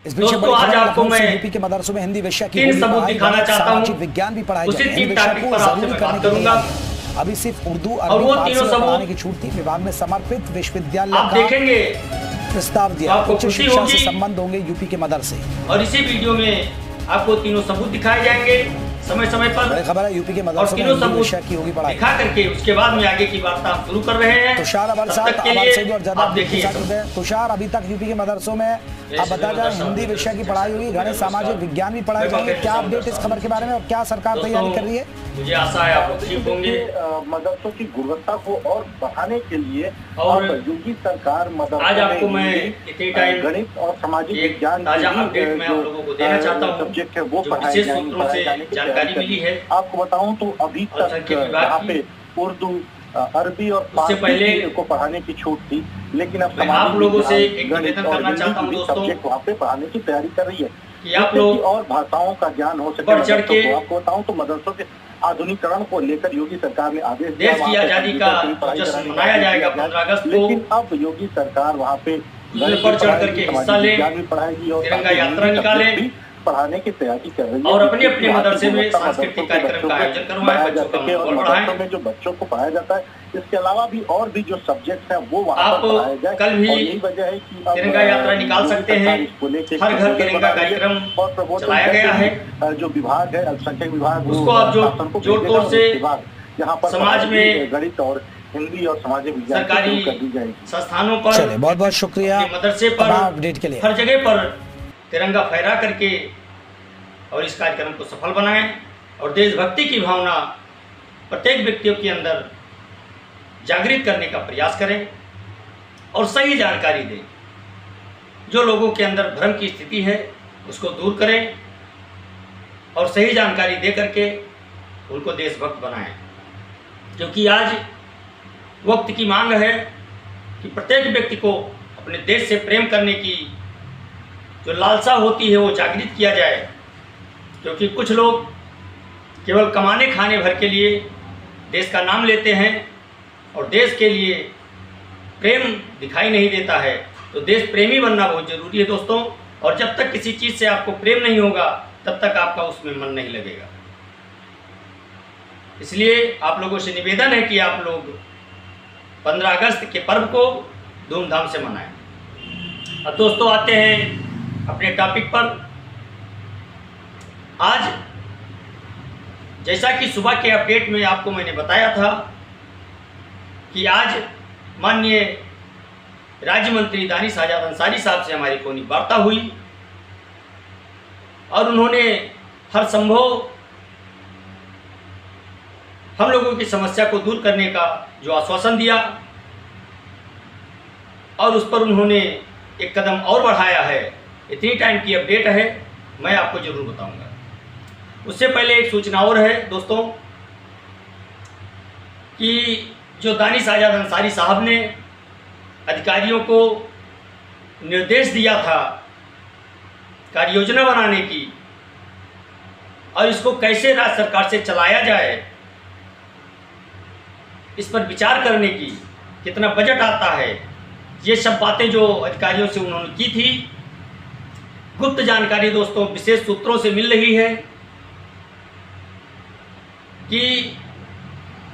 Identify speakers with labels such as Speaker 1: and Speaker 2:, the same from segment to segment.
Speaker 1: इस बीच
Speaker 2: दोस्तों आज आपको मैं
Speaker 1: यूपी के मदरसों में हिंदी विषय की
Speaker 2: 3 सबूत दिखाना चाहता हूँ।
Speaker 1: विज्ञान भी पढ़ाया
Speaker 2: उसी
Speaker 1: जाए,
Speaker 2: 3 टॉपिक पर आपसे मैं बात करूंगा।
Speaker 1: अभी सिर्फ उर्दू
Speaker 2: और वो
Speaker 1: अरबी
Speaker 2: तीनों
Speaker 1: फारसी
Speaker 2: सबूत
Speaker 1: पढ़ाने की छूट थी। विभाग में समर्पित विश्वविद्यालय
Speaker 2: आप
Speaker 1: का
Speaker 2: देखेंगे
Speaker 1: प्रस्ताव दिया।
Speaker 2: आपको
Speaker 1: उच्च
Speaker 2: खुशी
Speaker 1: शिक्षा
Speaker 2: होगी।
Speaker 1: से संबंध होंगे यूपी के मदरसे।
Speaker 2: और इसी वीडियो में आपको तीनों सबूत दिखाए जाएंगे समय समय पर।
Speaker 1: बड़ी खबर है, यूपी के मदरसों में
Speaker 2: तीनों
Speaker 1: हिंदी
Speaker 2: सबूत
Speaker 1: विषय की होगी पढ़ाई।
Speaker 2: दिखा करके उसके बाद में आगे की वार्ता हम शुरू कर रहे हैं।
Speaker 1: तुषार
Speaker 2: तब
Speaker 1: बरसात
Speaker 2: तक के लिए
Speaker 1: और ज्यादा
Speaker 2: आप देखिए।
Speaker 1: तुषार, अभी तक यूपी के मदरसों में अब बताया जाए हिंदी विषय की पढ़ाई होगी, गणित सामाजिक विज्ञान भी पढ़ाए जाएंगे। क्या अपडेट इस खबर के बारे में और क्या सरकार तैयारी कर रही है?
Speaker 2: मुझे आशा है आप ठीक होंगे।
Speaker 3: मदरसों की गुणवत्ता को और बढ़ाने के लिए
Speaker 2: और
Speaker 3: योगी सरकार
Speaker 2: आज आपको मैं इतनी टाइम
Speaker 3: गणित और सामाजिक विज्ञान
Speaker 2: ताजा अपडेट मैं आप लोगों को देना चाहता हूँ।
Speaker 3: सब्जेक्ट है वो
Speaker 2: विशेष सूत्रों से जानकारी मिली है।
Speaker 3: आपको बताऊं तो अभी तक यहाँ पे उर्दू अरबी और
Speaker 2: उससे पहले
Speaker 3: को पढ़ाने की छूट थी, लेकिन अब
Speaker 2: मैं आप लोगों से एक निवेदन करना चाहता हूँ दोस्तों,
Speaker 3: सब्जेक्ट वहाँ पे पढ़ाने की तैयारी कर रही है
Speaker 2: कि आप लोग
Speaker 3: और भाषाओं का ज्ञान हो सके।
Speaker 2: बढ़ चढ़ के
Speaker 3: आपको बताऊं तो मदरसों के आधुनिकीकरण को लेकर योगी सरकार ने आदेश दिया।
Speaker 2: देश की आजादी का जश्न मनाया जाएगा 15 अगस्त को।
Speaker 3: लेकिन अब योगी सरकार वहाँ पे
Speaker 2: बढ़ चढ़ करके हिस्सा ले,
Speaker 3: पढ़ाएगी और
Speaker 2: तिरंगा यात्रा निकाले,
Speaker 3: पढ़ाने की तैयारी कर रही है
Speaker 2: और अपने अपने मदरसे में सांस्कृतिक कार्यक्रम का आयोजन करवाएं, बच्चों का मनोबल बढ़ाएं।
Speaker 3: में जो बच्चों को पढ़ाया जाता है, इसके अलावा भी और भी जो सब्जेक्ट है वो वहाँ
Speaker 2: आप
Speaker 3: पर पढ़ाए जाए।
Speaker 2: कल भी
Speaker 3: यही वजह है कि
Speaker 2: तिरंगा यात्रा निकाल सकते हैं। हर घर तिरंगा कार्यक्रम
Speaker 3: और
Speaker 2: चलाया गया है।
Speaker 3: जो विभाग है अल्पसंख्यक विभाग,
Speaker 2: उसको आप जोड़ तोड़ से
Speaker 3: यहाँ पर
Speaker 2: समाज में
Speaker 3: गणित और हिंदी और सामाजिक विज्ञान
Speaker 2: सरकारी
Speaker 3: कर दी जाएगी।
Speaker 2: संस्थानों पर,
Speaker 1: चलिए बहुत बहुत शुक्रिया
Speaker 2: मदरसे पर,
Speaker 1: अपडेट के लिए।
Speaker 2: हर जगह पर तिरंगा फहरा करके और इस कार्यक्रम को सफल बनाएं और देशभक्ति की भावना प्रत्येक व्यक्तियों के अंदर जागृत करने का प्रयास करें और सही जानकारी दें। जो लोगों के अंदर भ्रम की स्थिति है उसको दूर करें और सही जानकारी दे करके उनको देशभक्त बनाएं, क्योंकि आज वक्त की मांग है कि प्रत्येक व्यक्ति को अपने देश से प्रेम करने की जो लालसा होती है वो जागृत किया जाए। क्योंकि कुछ लोग केवल कमाने खाने भर के लिए देश का नाम लेते हैं और देश के लिए प्रेम दिखाई नहीं देता है। तो देश प्रेमी बनना बहुत ज़रूरी है दोस्तों, और जब तक किसी चीज़ से आपको प्रेम नहीं होगा तब तक आपका उसमें मन नहीं लगेगा। इसलिए आप लोगों से निवेदन है कि आप लोग 15 अगस्त के पर्व को धूमधाम से मनाएं। अब दोस्तों आते हैं अपने टॉपिक पर। आज जैसा कि सुबह के अपडेट में आपको मैंने बताया था कि आज माननीय राज्य मंत्री दानिश आजाद अंसारी साहब से हमारी फोन वार्ता हुई और उन्होंने हर संभव हम लोगों की समस्या को दूर करने का जो आश्वासन दिया और उस पर उन्होंने एक कदम और बढ़ाया है। इतनी टाइम की अपडेट है, मैं आपको ज़रूर बताऊंगा। उससे पहले एक सूचना और है दोस्तों कि जो दानिश आजाद अंसारी साहब ने अधिकारियों को निर्देश दिया था कार्य योजना बनाने की और इसको कैसे राज्य सरकार से चलाया जाए, इस पर विचार करने की, कितना बजट आता है, ये सब बातें जो अधिकारियों से उन्होंने की थी। गुप्त जानकारी दोस्तों विशेष सूत्रों से मिल रही है कि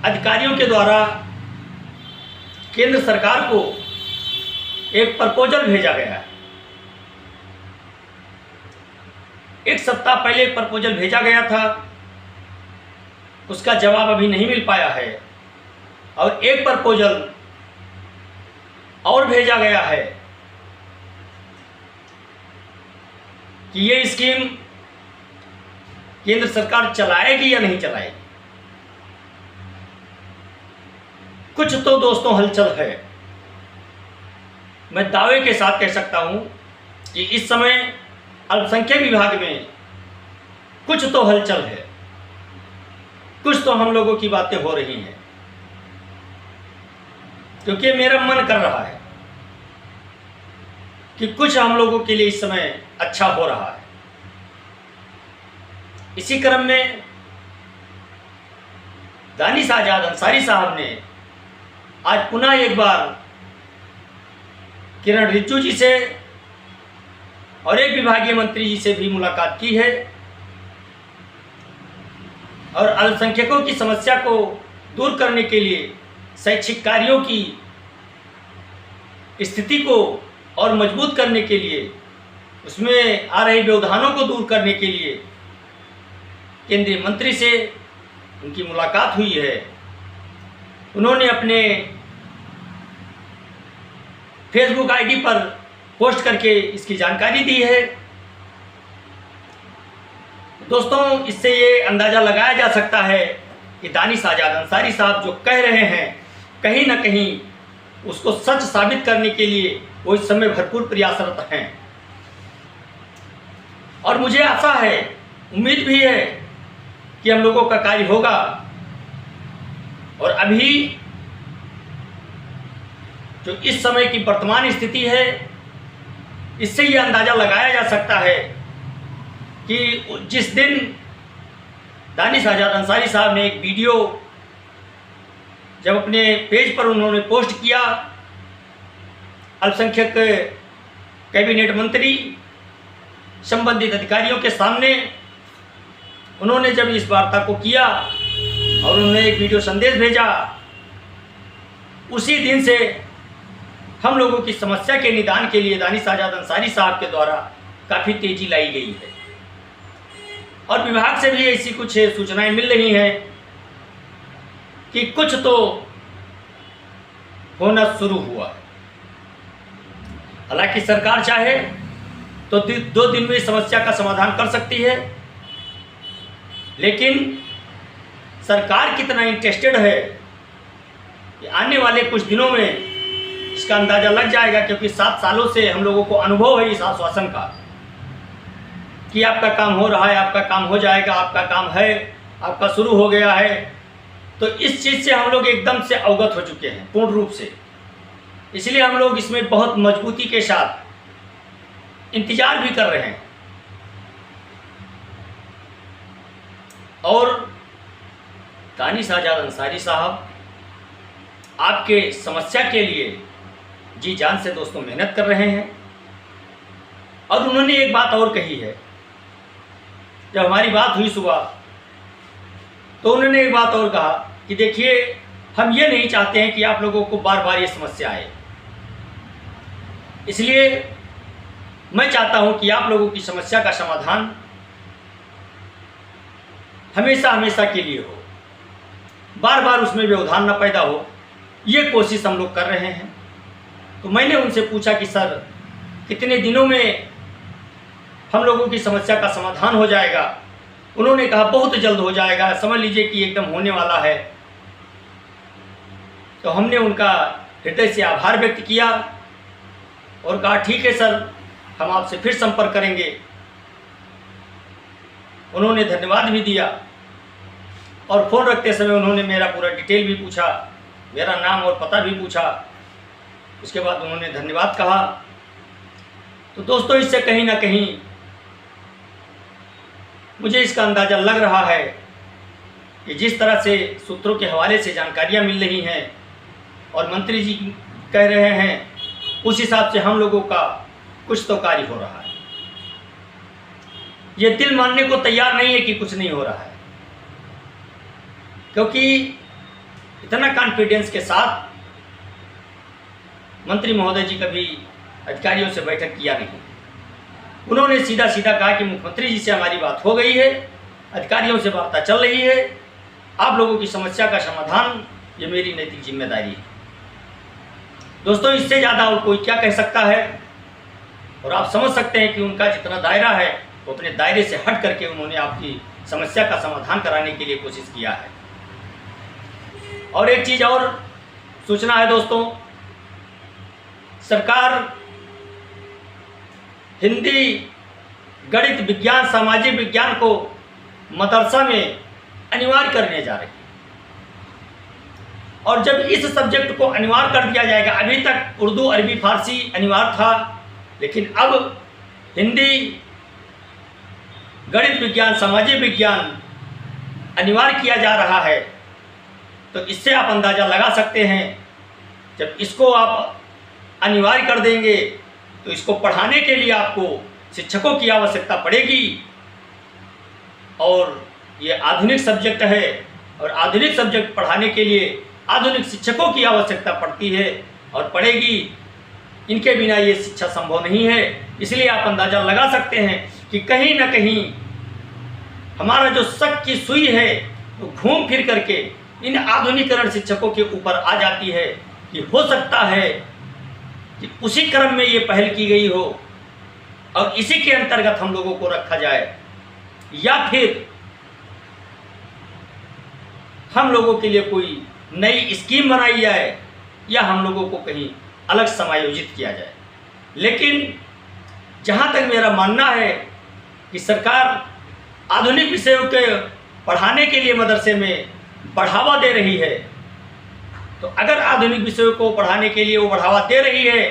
Speaker 2: अधिकारियों के द्वारा केंद्र सरकार को एक प्रपोजल भेजा गया है। एक सप्ताह पहले एक प्रपोजल भेजा गया था, उसका जवाब अभी नहीं मिल पाया है और एक प्रपोजल और भेजा गया है कि ये स्कीम केंद्र सरकार चलाएगी या नहीं चलाएगी। कुछ तो दोस्तों हलचल है। मैं दावे के साथ कह सकता हूं कि इस समय अल्पसंख्यक विभाग में कुछ तो हलचल है, कुछ तो हम लोगों की बातें हो रही हैं, क्योंकि मेरा मन कर रहा है कि कुछ हम लोगों के लिए इस समय अच्छा हो रहा है। इसी क्रम में दानिश आजाद अंसारी साहब ने आज पुनः एक बार किरण रिजिजू जी से और एक विभागीय मंत्री जी से भी मुलाकात की है और अल्पसंख्यकों की समस्या को दूर करने के लिए शैक्षिक कार्यों की स्थिति को और मजबूत करने के लिए, उसमें आ रहे व्यवधानों को दूर करने के लिए केंद्रीय मंत्री से उनकी मुलाकात हुई है। उन्होंने अपने फेसबुक आईडी पर पोस्ट करके इसकी जानकारी दी है। दोस्तों, इससे ये अंदाज़ा लगाया जा सकता है कि दानिश आज़ाद अंसारी साहब जो कह रहे हैं, कहीं ना कहीं उसको सच साबित करने के लिए वो इस समय भरपूर प्रयासरत हैं। और मुझे आशा है, उम्मीद भी है कि हम लोगों का कार्य होगा। और अभी जो इस समय की वर्तमान स्थिति है, इससे ये अंदाज़ा लगाया जा सकता है कि जिस दिन दानिश आज़ाद अंसारी साहब ने एक वीडियो जब अपने पेज पर उन्होंने पोस्ट किया, अल्पसंख्यक कैबिनेट मंत्री संबंधित अधिकारियों के सामने उन्होंने जब इस वार्ता को किया और उन्होंने एक वीडियो संदेश भेजा, उसी दिन से हम लोगों की समस्या के निदान के लिए दानिश आज़ाद अंसारी साहब के द्वारा काफ़ी तेज़ी लाई गई है। और विभाग से भी ऐसी कुछ सूचनाएं मिल रही हैं कि कुछ तो होना शुरू हुआ है। हालांकि सरकार चाहे तो 2 दिन में समस्या का समाधान कर सकती है, लेकिन सरकार कितना इंटरेस्टेड है कि आने वाले कुछ दिनों में इसका अंदाज़ा लग जाएगा, क्योंकि 7 सालों से हम लोगों को अनुभव है इस आश्वासन का कि आपका काम हो रहा है, आपका काम हो जाएगा, आपका काम है, आपका शुरू हो गया है। तो इस चीज़ से हम लोग एकदम से अवगत हो चुके हैं पूर्ण रूप से। इसलिए हम लोग इसमें बहुत मजबूती के साथ इंतज़ार भी कर रहे हैं। और दानिश आज़ाद अंसारी साहब आपके समस्या के लिए जी जान से दोस्तों मेहनत कर रहे हैं। और उन्होंने एक बात और कही है, जब हमारी बात हुई सुबह तो उन्होंने एक बात और कहा कि देखिए, हम ये नहीं चाहते हैं कि आप लोगों को बार बार ये समस्या आए, इसलिए मैं चाहता हूं कि आप लोगों की समस्या का समाधान हमेशा हमेशा के लिए हो, बार बार उसमें व्यवधान न पैदा हो, ये कोशिश हम लोग कर रहे हैं। तो मैंने उनसे पूछा कि सर, कितने दिनों में हम लोगों की समस्या का समाधान हो जाएगा? उन्होंने कहा बहुत जल्द हो जाएगा, समझ लीजिए कि एकदम होने वाला है। तो हमने उनका हृदय से आभार व्यक्त किया और कहा ठीक है सर, हम आपसे फिर संपर्क करेंगे। उन्होंने धन्यवाद भी दिया और फ़ोन रखते समय उन्होंने मेरा पूरा डिटेल भी पूछा, मेरा नाम और पता भी पूछा। उसके बाद उन्होंने धन्यवाद कहा। तो दोस्तों, इससे कहीं ना कहीं मुझे इसका अंदाज़ा लग रहा है कि जिस तरह से सूत्रों के हवाले से जानकारियां मिल रही हैं और मंत्री जी कह रहे हैं, उस हिसाब से हम लोगों का कुछ तो कार्य हो रहा है। ये दिल मानने को तैयार नहीं है कि कुछ नहीं हो रहा है, क्योंकि इतना कॉन्फिडेंस के साथ मंत्री महोदय जी कभी अधिकारियों से बैठक किया नहीं। उन्होंने सीधा सीधा कहा कि मुख्यमंत्री जी से हमारी बात हो गई है, अधिकारियों से वार्ता चल रही है, आप लोगों की समस्या का समाधान ये मेरी नैतिक जिम्मेदारी है। दोस्तों, इससे ज़्यादा और कोई क्या कह सकता है? और आप समझ सकते हैं कि उनका जितना दायरा है वो अपने दायरे से हट करके उन्होंने आपकी समस्या का समाधान कराने के लिए कोशिश किया है। और एक चीज़ और सूचना है दोस्तों, सरकार हिंदी, गणित, विज्ञान, सामाजिक विज्ञान को मदरसा में अनिवार्य करने जा रही है। और जब इस सब्जेक्ट को अनिवार्य कर दिया जाएगा, अभी तक उर्दू, अरबी, फारसी अनिवार्य था, लेकिन अब हिंदी, गणित विज्ञान, सामाजिक विज्ञान अनिवार्य किया जा रहा है। तो इससे आप अंदाज़ा लगा सकते हैं, जब इसको आप अनिवार्य कर देंगे तो इसको पढ़ाने के लिए आपको शिक्षकों की आवश्यकता पड़ेगी। और ये आधुनिक सब्जेक्ट है और आधुनिक सब्जेक्ट पढ़ाने के लिए आधुनिक शिक्षकों की आवश्यकता पड़ती है और पड़ेगी। इनके बिना ये शिक्षा संभव नहीं है। इसलिए आप अंदाज़ा लगा सकते हैं कि कहीं ना कहीं हमारा जो शक की सुई है वो घूम फिर करके इन आधुनिकरण शिक्षकों के ऊपर आ जाती है कि हो सकता है कि उसी क्रम में ये पहल की गई हो और इसी के अंतर्गत हम लोगों को रखा जाए, या फिर हम लोगों के लिए कोई नई स्कीम बनाई जाए, या हम लोगों को कहीं अलग समायोजित किया जाए। लेकिन जहाँ तक मेरा मानना है कि सरकार आधुनिक विषयों के पढ़ाने के लिए मदरसे में बढ़ावा दे रही है, तो अगर आधुनिक विषयों को पढ़ाने के लिए वो बढ़ावा दे रही है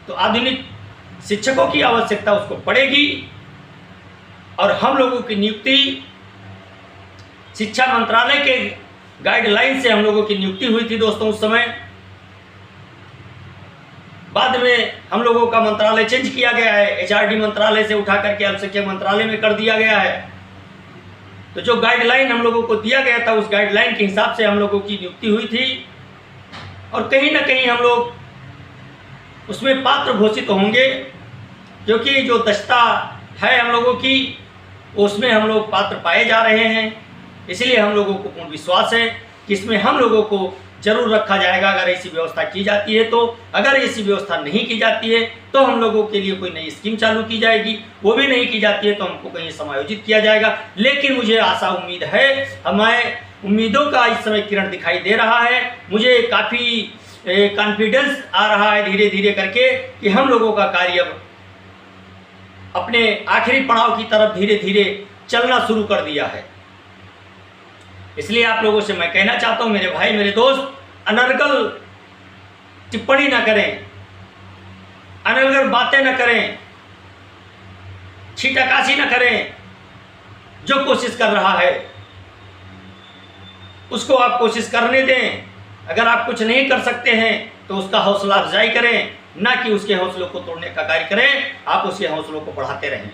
Speaker 2: तो आधुनिक शिक्षकों की आवश्यकता उसको पड़ेगी। और हम लोगों की नियुक्ति शिक्षा मंत्रालय के गाइडलाइन से हम लोगों की नियुक्ति हुई थी दोस्तों उस समय। बाद में हम लोगों का मंत्रालय चेंज किया गया है, HRD मंत्रालय से उठा करके अल्पसंख्यक मंत्रालय में कर दिया गया है। तो जो गाइडलाइन हम लोगों को दिया गया था उस गाइडलाइन के हिसाब से हम लोगों की नियुक्ति हुई थी और कहीं ना कहीं हम लोग उसमें पात्र घोषित होंगे, क्योंकि जो दक्षता है हम लोगों की उसमें हम लोग पात्र पाए जा रहे हैं। इसलिए हम लोगों को पूर्ण विश्वास है कि इसमें हम लोगों को जरूर रखा जाएगा अगर ऐसी व्यवस्था की जाती है तो। अगर ऐसी व्यवस्था नहीं की जाती है तो हम लोगों के लिए कोई नई स्कीम चालू की जाएगी, वो भी नहीं की जाती है तो हमको कहीं समायोजित किया जाएगा। लेकिन मुझे आशा उम्मीद है, हमारे उम्मीदों का इस समय किरण दिखाई दे रहा है। मुझे काफ़ी कॉन्फिडेंस आ रहा है धीरे धीरे करके कि हम लोगों का कार्य अब अपने आखिरी पड़ाव की तरफ धीरे धीरे चलना शुरू कर दिया है। इसलिए आप लोगों से मैं कहना चाहता हूं, मेरे भाई मेरे दोस्त, अनर्गल टिप्पणी ना करें, अनर्गल बातें ना करें, छीटाकाशी ना करें। जो कोशिश कर रहा है उसको आप कोशिश करने दें। अगर आप कुछ नहीं कर सकते हैं तो उसका हौसला अफजाई करें, ना कि उसके हौसलों को तोड़ने का कार्य करें। आप उसके हौसलों को बढ़ाते रहें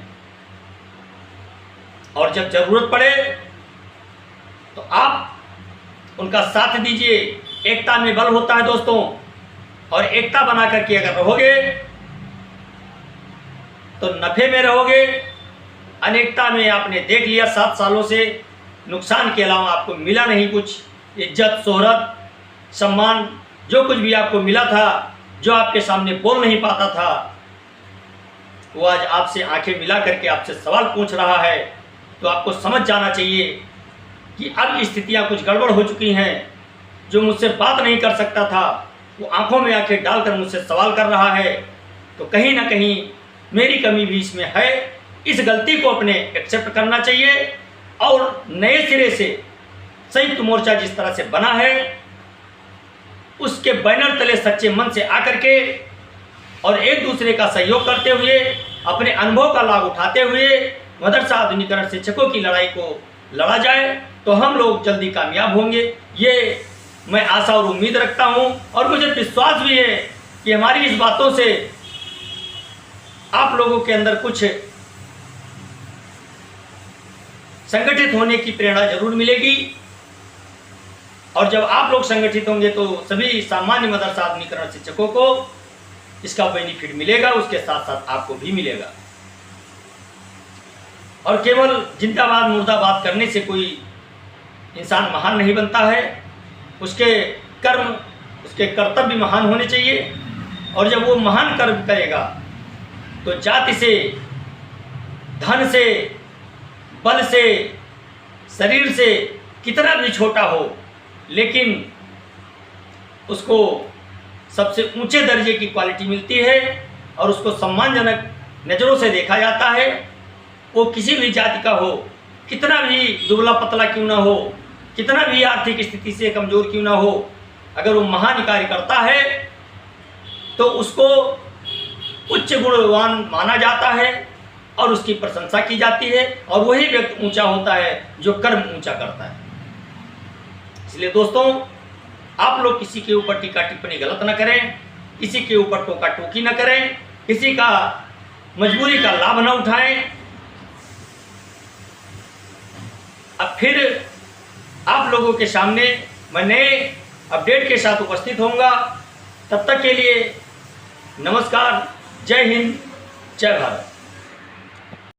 Speaker 2: और जब जरूरत पड़े तो आप उनका साथ दीजिए। एकता में बल होता है दोस्तों, और एकता बना करके अगर रहोगे तो नफे में रहोगे। अनेकता में आपने देख लिया 7 सालों से नुकसान के अलावा आपको मिला नहीं कुछ। इज्जत, शोहरत, सम्मान, जो कुछ भी आपको मिला था, जो आपके सामने बोल नहीं पाता था, वो आज आपसे आंखें मिला करके आपसे सवाल पूछ रहा है। तो आपको समझ जाना चाहिए कि अब स्थितियां कुछ गड़बड़ हो चुकी हैं। जो मुझसे बात नहीं कर सकता था वो आंखों में आंखें डालकर मुझसे सवाल कर रहा है। तो कहीं ना कहीं मेरी कमी भी इसमें है। इस गलती को अपने एक्सेप्ट करना चाहिए और नए सिरे से संयुक्त मोर्चा जिस तरह से बना है उसके बैनर तले सच्चे मन से आकर के और एक दूसरे का सहयोग करते हुए, अपने अनुभव का लाभ उठाते हुए मदरसा आधुनिकरण शिक्षकों की लड़ाई को लड़ा जाए तो हम लोग जल्दी कामयाब होंगे। ये मैं आशा और उम्मीद रखता हूं और मुझे विश्वास भी है कि हमारी इस बातों से आप लोगों के अंदर कुछ संगठित होने की प्रेरणा जरूर मिलेगी। और जब आप लोग संगठित होंगे तो सभी सामान्य मदरसा आधुनिकरण शिक्षकों को इसका बेनिफिट मिलेगा, उसके साथ साथ आपको भी मिलेगा। और केवल जिंदाबाद मुर्दाबाद करने से कोई इंसान महान नहीं बनता है। उसके कर्म, उसके कर्तव्य महान होने चाहिए। और जब वो महान कर्म करेगा तो जाति से, धन से, बल से, शरीर से कितना भी छोटा हो, लेकिन उसको सबसे ऊंचे दर्जे की क्वालिटी मिलती है और उसको सम्मानजनक नज़रों से देखा जाता है। वो किसी भी जाति का हो, कितना भी दुबला पतला क्यों ना हो, कितना भी आर्थिक स्थिति से कमज़ोर क्यों ना हो, अगर वो महान कार्य करता है तो उसको उच्च गुणवान माना जाता है और उसकी प्रशंसा की जाती है। और वही व्यक्ति ऊंचा होता है जो कर्म ऊंचा करता है। इसलिए दोस्तों, आप लोग किसी के ऊपर टीका टिप्पणी गलत ना करें, किसी के ऊपर टोका टोकी ना करें, किसी का मजबूरी का लाभ न उठाएं। अब फिर आप लोगों के सामने मैं नए अपडेट के साथ उपस्थित होऊंगा। तब तक के लिए नमस्कार, जय हिंद, जय भारत।